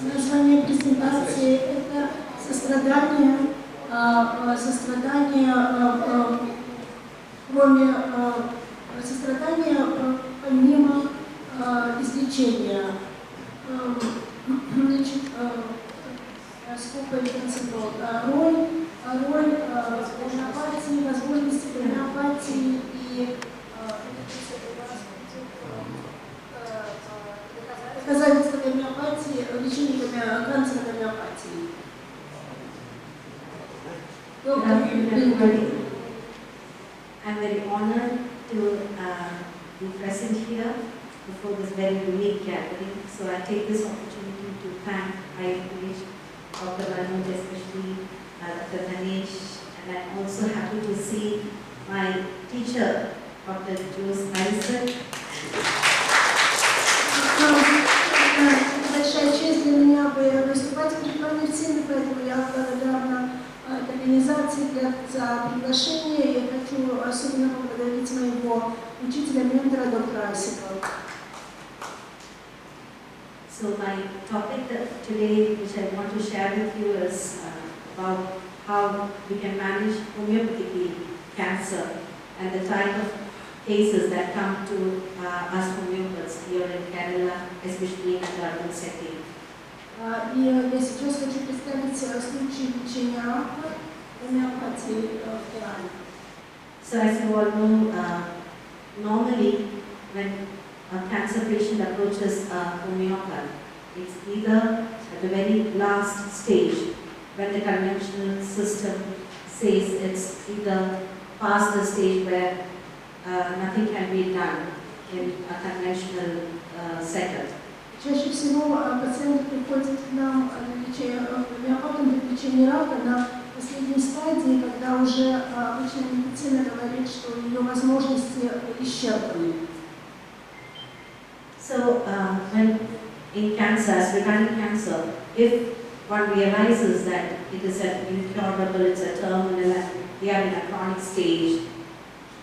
Название презентации – это сострадание, кроме сострадания, помимо излечения. Значит, сколько я концентрировал? Роль гомеопатии, возможности гомеопатии и доказательства гомеопатии, лечение канцера гомеопатии. I'm very honored to be present here before this very unique gathering. So I take this opportunity to thank IFPH, Dr. Manoj, especially Dr. Ganesh, and I'm also happy to see my teacher, Dr. Jose Isaac. Большая честь для меня выступать перед вами всеми, поэтому я благодарна организации за приглашение. Я хочу особенно поблагодарить моего учителя, ментора, доктора Айсика. So my topic today, which I want to share with you, is about how we can manage homeopathically cancer and the type of cases that come to us homeopaths here in Kerala, especially in the urban setting. И я сейчас хочу представить случай лечения рака гомеопатии в Керале. So as you all know, normally when a cancer patient approaches a homeopath, it's either at the very last stage when the conventional system says it's either past the stage where nothing can be done in a conventional setup. Чаще всего пациенты приходят к нам гомеопатам для лечения рака на последней стадии, когда уже обычная медицина говорит, что ее возможности исчерпаны. So when in cancer, as regarding cancer, if one realizes that it is an incurable, it's a terminal, and we are in a chronic stage,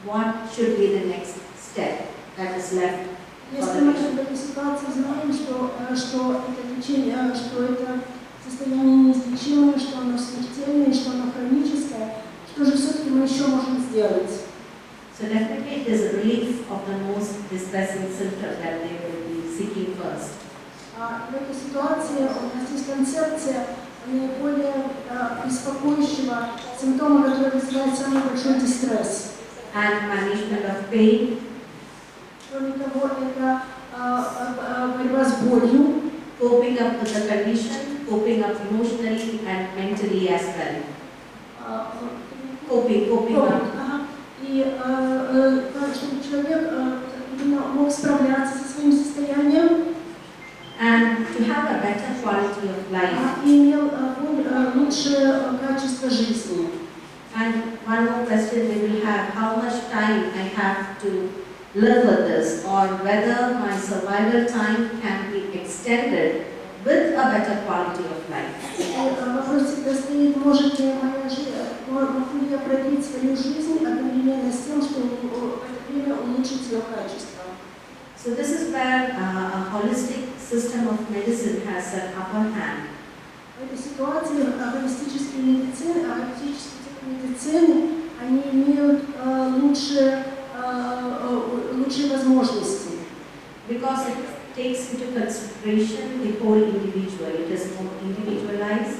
what should be the next step that is left? Если мы в этой ситуации знаем, что это лечение, что это состояние неизлечимое, что оно смертельное, что оно хроническое, что же все-таки мы еще можем сделать? So definitely it is a relief of the most distressing symptom that they will be seeking first. В этой ситуации у нас есть концепция наиболее беспокоящего симптома, который вызывает самый большой дистресс. And management of pain. Кроме того, это борьба с болью. Coping up with the condition, coping up emotionally and mentally as well. Coping up. И чтобы человек мог справляться со своим состоянием. And to have a better quality of life. И имел лучшее качество жизни. And one more question we will have: how much time I have to live with this, or whether my survival time can be extended with a better quality of life. Вопрос всегда стоит: может ли могу ли я продлить свою жизнь одновременно с тем, что в это время улучшить ее качество? So this is where a holistic system of medicine has an upper hand. В этой ситуации холистические медицины, они имеют лучшие возможности. Because it takes into consideration the whole individual, it is more individualized.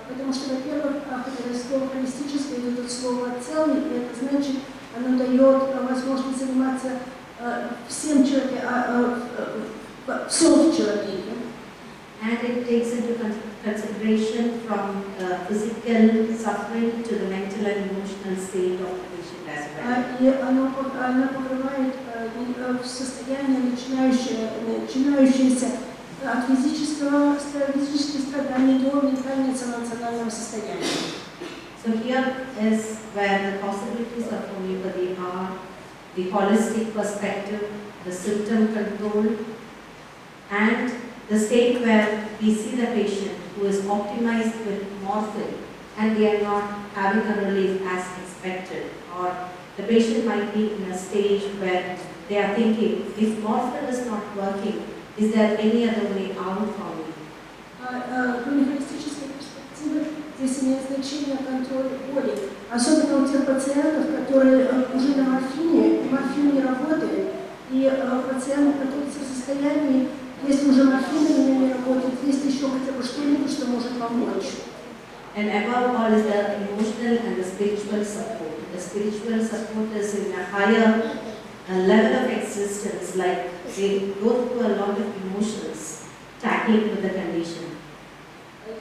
Потому что, во-первых, слово холистическое идет от слова целый, и это значит, оно дает возможность заниматься всем человеком, всем в человеке. And it takes into consideration from physical suffering to the mental and emotional state of the patient as well. И оно покрывает состояние, начинающееся от физических страданий до ментально-эмоционального состояния. So here is where the possibilities of homeopathy are: the holistic perspective, the symptom control, and the state where we see the patient who is optimized with morphine and they are not having a relief as expected, or the patient might be in a stage where they are thinking, if morphine is not working, is there any other way out for me? лечение, контроль боли. Особенно у тех пациентов, которые уже на морфине, и морфин не работает. И пациент находится в состоянии, если уже морфин не работает, есть еще хотя бы что-нибудь, что может помочь. And above all is the emotional and the spiritual support. The spiritual support is in a higher level of existence, like they go through a lot of emotions tackling with the condition.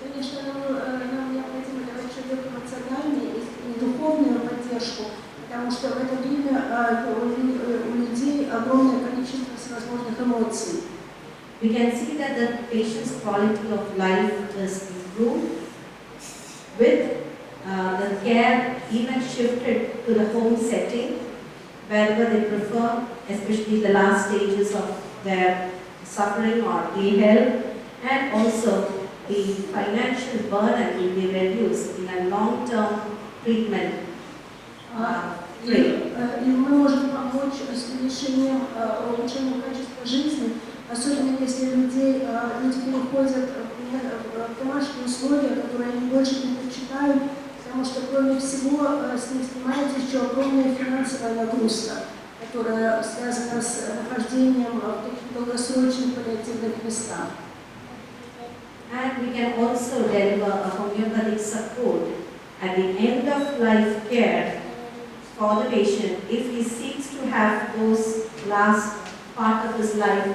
Конечно, нам необходимо давать человеку эмоциональную и духовную поддержку, потому что в это время у людей огромное количество всевозможных эмоций. We can see that the patient's quality of life is improved with the care even shifted to the home setting, wherever they prefer, especially the last stages of their suffering or ill health, and also the financial burden will be reduced in a long-term treatment. И мы можем помочь с улучшением качества жизни, особенно если люди переходят в домашние условия, которые они больше не предпочитают, потому что, кроме всего, с них снимается еще огромная финансовая нагрузка, которая связана с нахождением в таких долгосрочных паллиативных местах. And we can also deliver a homeopathic support at the end of life care for the patient if he seeks to have those last part of his life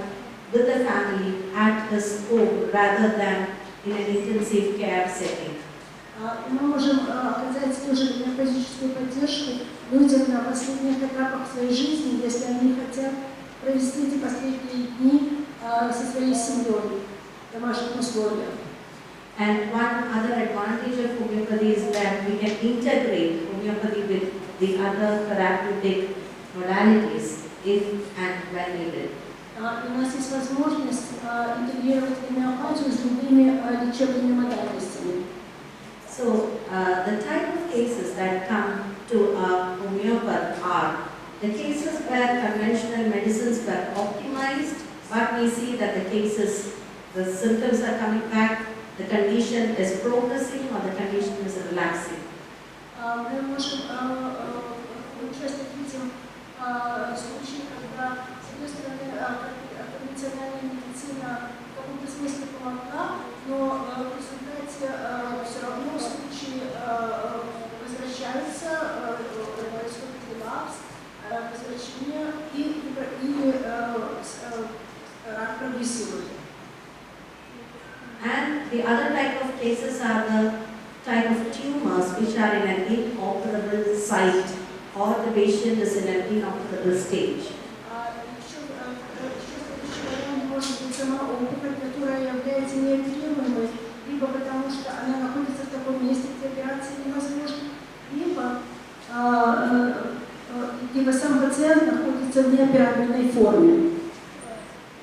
with the family at his home rather than in an intensive care setting. Мы можем оказать тоже метафизическую поддержку людям на последних этапах своей жизни, если они хотят провести эти последние дни со своей семьей в домашних условиях. And one other advantage of homeopathy is that we can integrate homeopathy with the other therapeutic modalities if and when needed. У нас есть возможность интегрировать гомеопатию с любыми лечебными модальностями. So, the type of cases that come to a homeopath are the cases where conventional medicines were optimized, but we see that the cases, the symptoms are coming back, the condition is progressing or the condition is relaxing. Мы можем часто видим случаи, когда, с одной стороны, конвенциональная медицина в каком-то смысле помогла, но в результате все равно случаи возвращаются, происходит релапс, возвращение или рак прогрессирует. And the other type of cases are the type of tumors which are in an inoperable site or the patient is in an inoperable stage. Может быть сама опухоль, которая является неоперируемой, либо потому что она находится в таком месте, где операция невозможна, либо сам пациент находится в неоперабельной форме.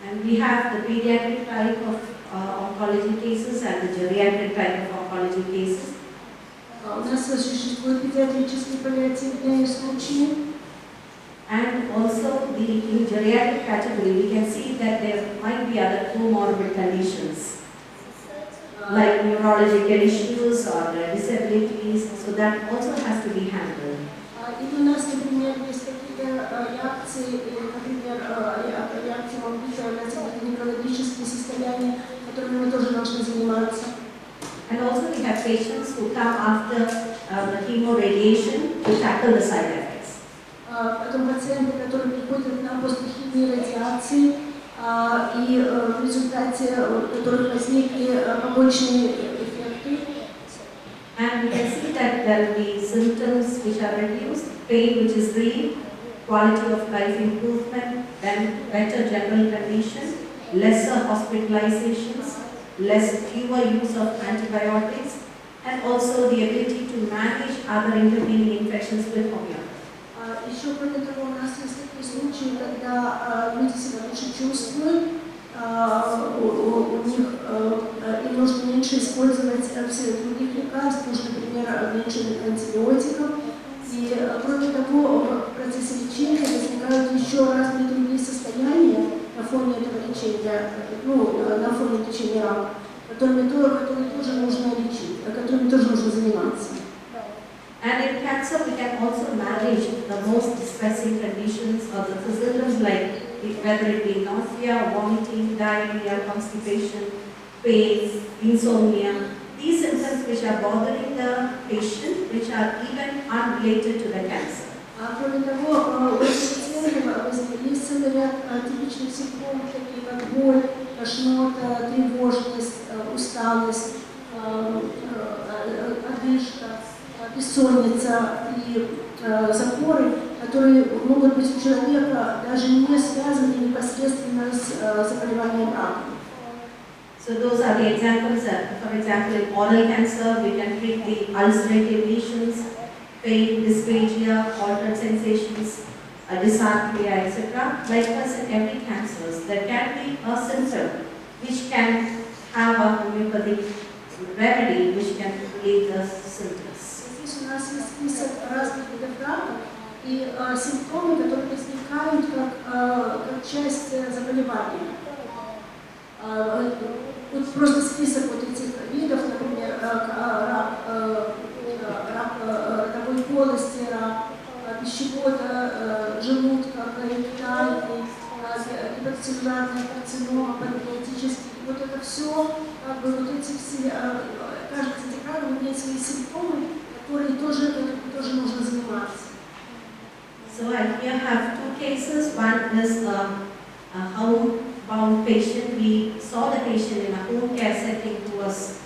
And we have the pediatric type of oncology cases and the geriatric type of oncology cases. У нас существуют педиатрические паллиативные случаи. And also in geriatric category, we can see that there might be other comorbid conditions like neurological issues or disabilities, so that also has to be handled. И у нас, например, есть какие-то реакции, например, реакции могут быть неврологические состояния, которыми мы тоже должны заниматься. And also we have patients who come after the chemoradiation to tackle the side effects. Потом пациенты, которые приходят нам после химии, радиации, и в результате которых возникли побочные эффекты. And we can see that there will be symptoms which are reduced, pain which is relieved, quality of life improvement, then better general condition, lesser hospitalizations, fewer use of antibiotics, and also the ability to manage other intervening infections with homeopathy. Еще кроме того, у нас есть такие случаи, когда люди себя лучше чувствуют, у них им нужно меньше использовать всех других лекарств, нужно, например, меньше антибиотиков. И кроме того, в процессе лечения возникают еще разные другие состояния на фоне этого лечения, на фоне лечения рака, которыми тоже нужно лечить, которыми тоже нужно заниматься. And in cancer, we can also manage the most distressing conditions of the symptoms like whether it be nausea, vomiting, diarrhea, constipation, pain, insomnia. These symptoms which are bothering the patient, which are even unrelated to the cancer. Кроме того, у этих пациентов есть целый ряд типичных симптомов, такие как боль, тошнота, тревожность, усталость, одышка, бессонница и запоры, которые могут быть у человека даже не связаны непосредственно с заболеванием раком. So those are the examples. For example, in oral cancer, we can treat the ulcerative lesions, pain, dysphagia, altered sensations, dysarthria, etc. Likewise, in every cancer, there can be a symptom which can have a homeopathic remedy which can relieve the symptoms. Здесь у нас есть список разных видов рака и симптомы, которые возникают как часть заболевания. Вот просто список вот этих видов, например, рак ротовой полости, рак пищевода, желудка, колоректальный, гепатоцеллюлярная карцинома, панкреатический. Вот это все, как бы вот эти все, каждый из этих раков имеет свои симптомы, которыми тоже нужно заниматься. So I here have two cases. One is a homebound patient. We saw the patient in a home care setting who was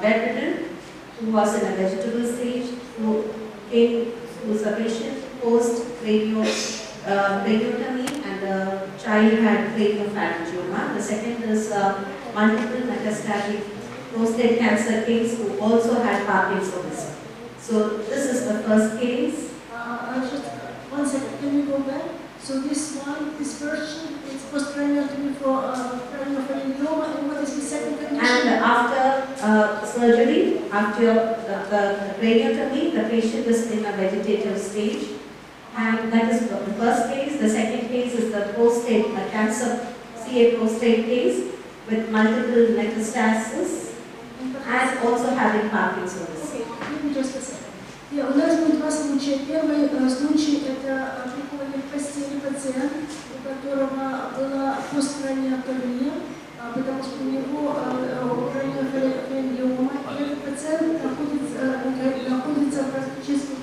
bedridden, who was in a vegetable stage, who came to submission post radiotomy, and the child had radiopharyngioma. The second is multiple metastatic prostate cancer case who also had Parkinson's. So this is the first case. Just 1 second, can we go back? So this person is post-craniotomy for craniopharyngioma, and what is the second condition? And after surgery, after the craniotomy, the patient is in a vegetative stage. And that is the first case. The second case is the prostate cancer, CA prostate case with multiple metastasis and also having Parkinson's. Okay, give me just a second. У нас будет два случая. Первый случай – это приходит в постели пациент, у которого была посткраниотомия, потому что у него краниофарингиома, и этот пациент находится практически в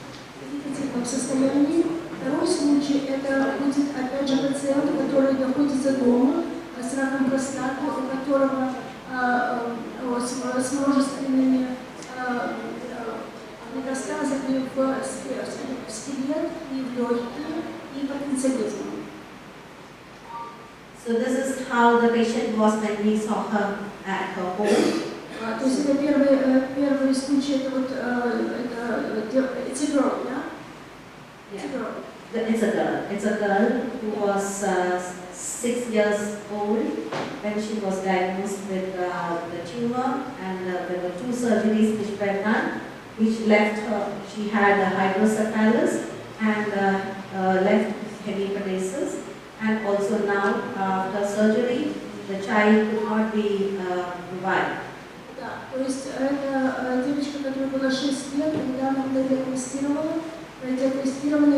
вегетативном состоянии. Второй случай – это будет опять же пациент, который находится дома с раком простаты, у которого с множественными метастазами в скелет и в легкие и потенциализмом. So this is how the patient was when we saw her at her home. То есть это первый случай, это вот it's a girl, yeah? Yeah. It's a girl. It's a girl. It's a girl who was 6 years old when she was diagnosed with the tumor, and there were 2 surgeries which were done, which left her. She had hydrocephalus and left hemiparesis, and also now after surgery, the child could not be revived. Да, то есть это девочка, которая была 6 лет, недавно была диагностирована, и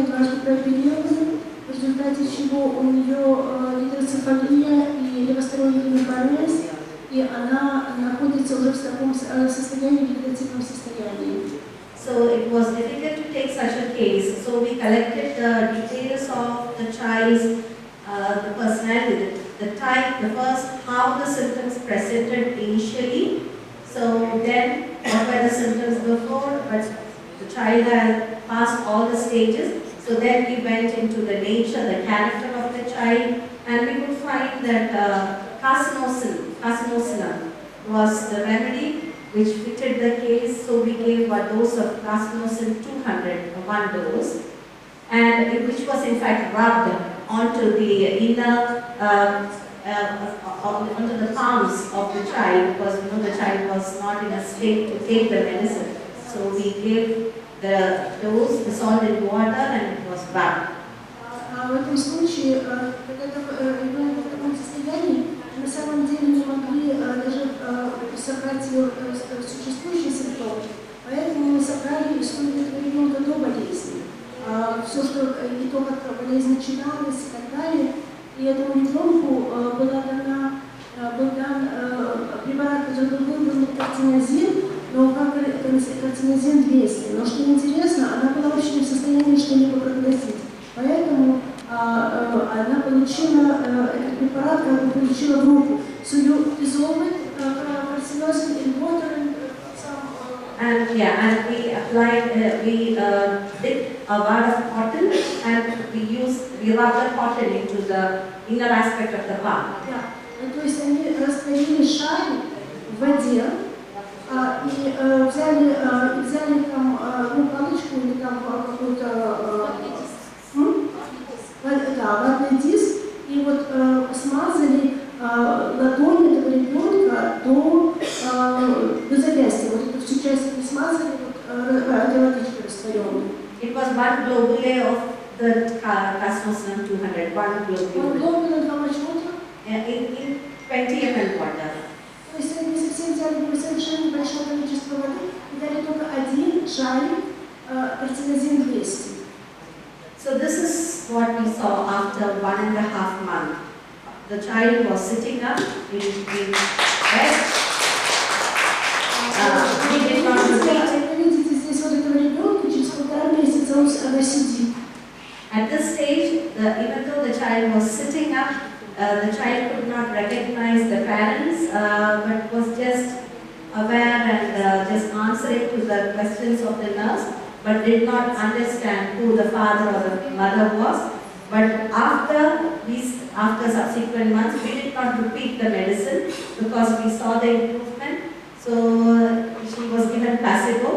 дважды прооперирована, в результате чего у нее гидроцефалия и левосторонний гемипарез, и она находится уже в таком состоянии, вегетативном состоянии. So it was difficult to take such a case. So we collected the details of the child's the personality, the type, the first, how the symptoms presented initially. So then, what were the symptoms before? But the child had passed all the stages. So then we went into the nature, the character of the child, and we could find that carcinosinum was the remedy which fitted the case. So we gave a dose of carcinosin 200, 1 dose, and which was in fact rubbed onto the inner, onto the palms of the child, because the child was not in a state to take the medicine. So we gave the dose dissolved in water and it was rubbed. В этом случае, когда ребенок в таком состоянии, на самом деле не могли даже собрать его существующие симптомы, Поэтому мы собрали историю этого ребенка до болезни. Все, что и то, как болезнь начиналась и так далее. И этому ребенку был дан препарат, который был выбран картинозин, но как картинозин 200. Но что интересно, она была вообще не в состоянии что-либо проглотить. Поэтому она получила этот препарат, как бы получила в руку. So you dissolve it, carcinosin in water and some... And yeah, and we applied, we did a wad of cotton and we rubbed the cotton into the inner aspect of the palm. Да. То есть они растворили шарик в воде и взяли там палочку или там какой-то ватный диск и вот смазали ладонь этого ребенка до запястья. Вот эту всю часть они смазали этой водичкой растворенной. It was 1 globule of the Carcinosin 200, 1 globule. Globule, how much water? In 20 ml water. То есть они совсем взяли совершенно небольшое количество воды и дали только один шарик картинозин 200. So this is what we saw after 1.5 months. The child was sitting up in bed. We did not repeat. Вы видите здесь вот этого ребенка, через 1,5 месяца она сидит. At this stage, even though the child was sitting up, the child could not recognize the parents, but was just aware and just answering to the questions of the nurse, but did not understand who the father or the mother was. But after subsequent months, we did not repeat the medicine because we saw the improvement. So she was given placebo.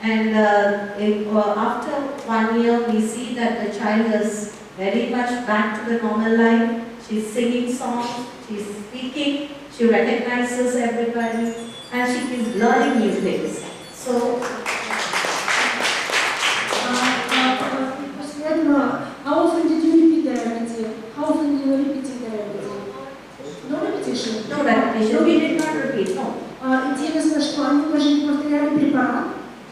And after 1 year, we see that the child is very much back to the normal life. She's singing songs, she's speaking, she recognizes everybody, and she is learning new things. So, how often did you repeat the remedy? How often did you repeat the remedy? No repetition? no repetition, we did not repeat, no. Интересно, что они даже не повторяли препарат,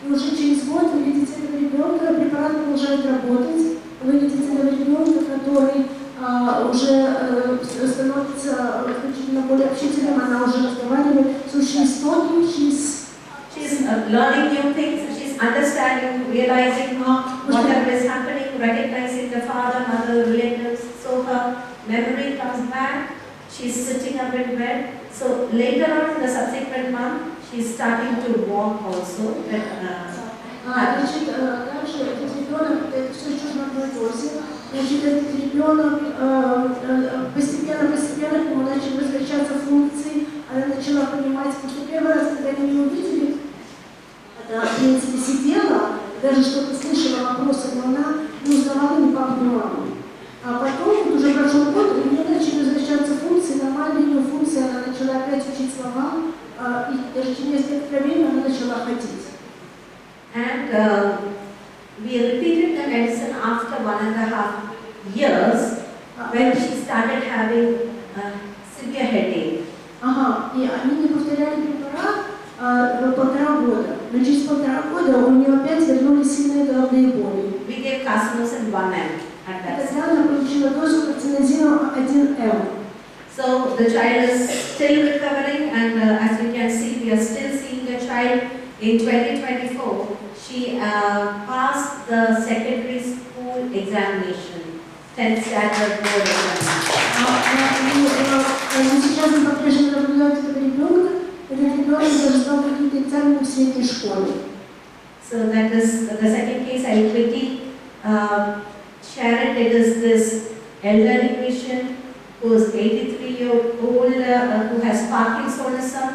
и уже через год вы видите этого ребенка, препарат продолжает работать, вы видите этого ребенка, который уже становится значительно более общительным, она уже разговаривает, so she's talking, she's learning new things, she's understanding, realizing whatever is happening, recognizing the father, mother, relatives, so her memory comes back, she's sitting up in bed. So later on in the subsequent month, she's starting to walk also. Значит, дальше этот ребенок, это все еще на глюкозе, значит, этот ребенок постепенно к нему начали возвращаться функции, она начала понимать, потому что первый раз, когда они ее увидели, она, в принципе, сидела, даже что-то слышала вопросы, но она не узнавала ни папу, ни маму. А потом, уже прошел год, у нее начали возвращаться функции, нормальные ее функции, она начала опять учить слова, и даже через некоторое время она начала ходить. And we repeated the medicine after 1.5 years when she started having severe headache. Ага, и они не повторяли препарат 1,5 года, но через 1,5 года у нее опять вернулись сильные головные боли. We gave Carcinosin 1M at that. Тогда она получила дозу картинозина 1М. So the child is still recovering, and as you can see, we are still seeing the child in 2024. She passed the secondary school examination, 10th standard board examination. Сейчас мы по-прежнему наблюдаем этого ребенка. Этот ребенок даже сдал какие-то экзамены в средней школе. So that is the second case. I will quickly share it. It is this elderly patient who is 83-year-old who has Parkinsonism,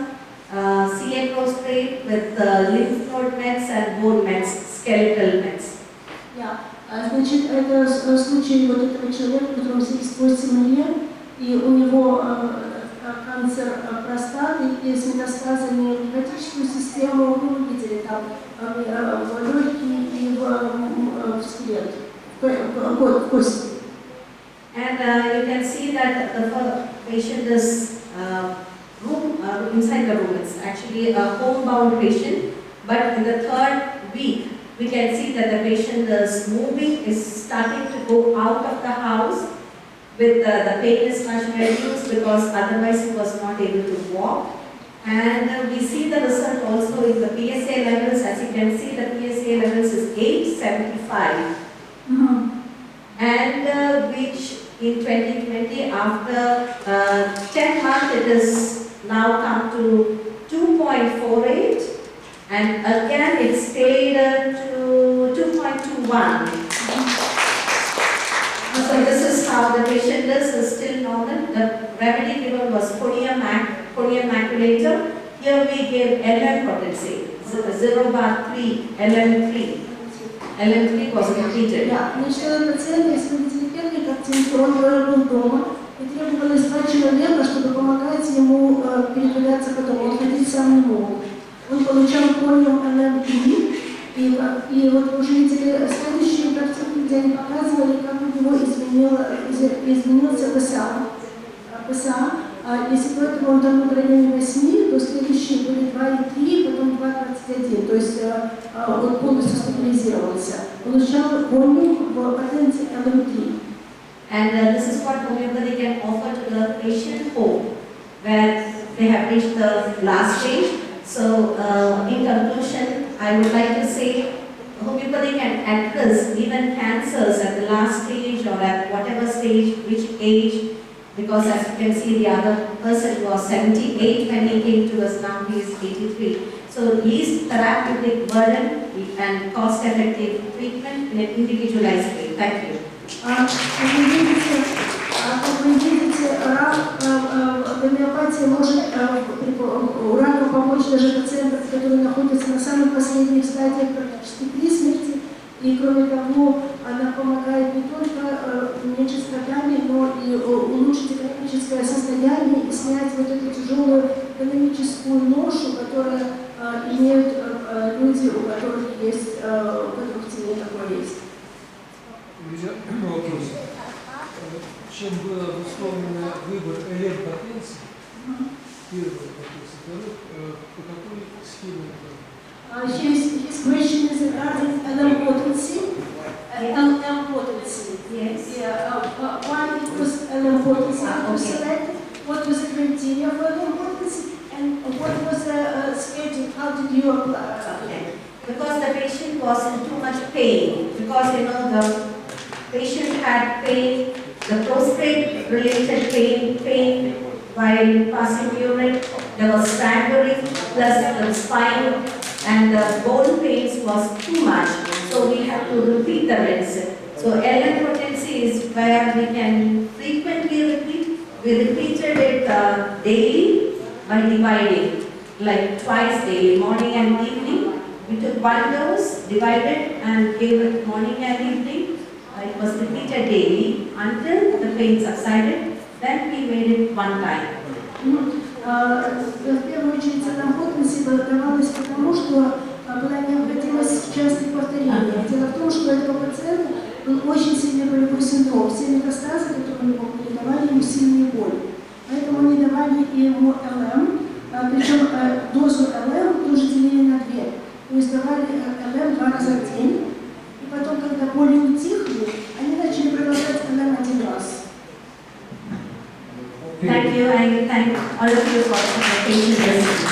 celiac prostrate with lymph node mets and bone mets, skeletal mets. Значит, это случай вот этого человека, которому 78 лет, и у него канцер простаты и с метастазами в лимфатическую систему, ну, вы видели там в легкие и в скелет, в кости. And you can see that the patient is inside the room. It's actually a homebound patient, But in the third week, we can see that the patient is moving, is starting to go out of the house with the pain is much reduced because otherwise he was not able to walk. And we see the result also in the PSA levels. As you can see, the PSA levels is 875. And which in 2020, after 10 months, it is now come to 2.48. And again, it stayed to 2.21. So this is how the patient is still normal. The remedy given was podium maculator. Here we gave LM potency, 0/3, LM3. LM3 was repeated. Да, значит, этот пациент, если вы видели первый картинку, он был дома, и требовалось 2 человека, чтобы помогать ему передвигаться по дому. Он ходить сам не мог. Он получал полиум LM3, и вот вы уже видели следующие картинки, где они показывали, как у него изменился ПСА. Если до этого он там в районе 8, то следующие были 2,3, потом 2,21. То есть он полностью стабилизировался. Получал полиум в потенции LM3. And this is what homeopathy can offer to the patient home, where they have reached the last stage. So, in conclusion, I would like to say homeopathy can address even cancers at the last stage or at whatever stage, which age, because as you can see, the other person was 78 when he came to us, now he is 83. So, least therapeutic burden and cost-effective treatment in an individualized way. Thank you. Как вы видите, гомеопатия может раку помочь даже пациентам, которые находятся на самых последних стадиях практически при смерти. И кроме того, она помогает не только уменьшить страдания, но и улучшить экономическое состояние и снять вот эту тяжелую экономическую ношу, которую имеют люди, у которых есть, у которых в теле такое есть. У меня вопрос. Чем был обусловлен выбор ЛМ-потенции, первой потенции, второй, по какой схеме это? His question is regarding LM potency. LM potency. Yes. Why it was LM potency? How to select? What was the criteria for LM potency? And what was the schedule? How did you apply? Okay. Because the patient was in too much pain. Because the patient had pain, the prostate-related pain while passing urine. There was staggering, plus the spine and the bone pains was too much. So we have to repeat the medicine. So LM potency is where we can frequently repeat. We repeated it daily by dividing, like twice daily, morning and evening. We took 1 dose, divided and gave it morning and evening. It was repeated daily until the pain subsided. Then we made it 1 time. В первую очередь LM potency давалась потому, что была необходимость частых повторений. Дело в том, что этого пациента был очень сильный болевой синдром. Все метастазы, которые у него были, давали ему сильную боль. Поэтому они давали ему LM, причем дозу LM тоже делили на 2. То есть давали LM 2 раза в день. И потом, когда боли утихли, они начали продолжать LM 1 раз. Thank you. I thank all of you for the patient listening.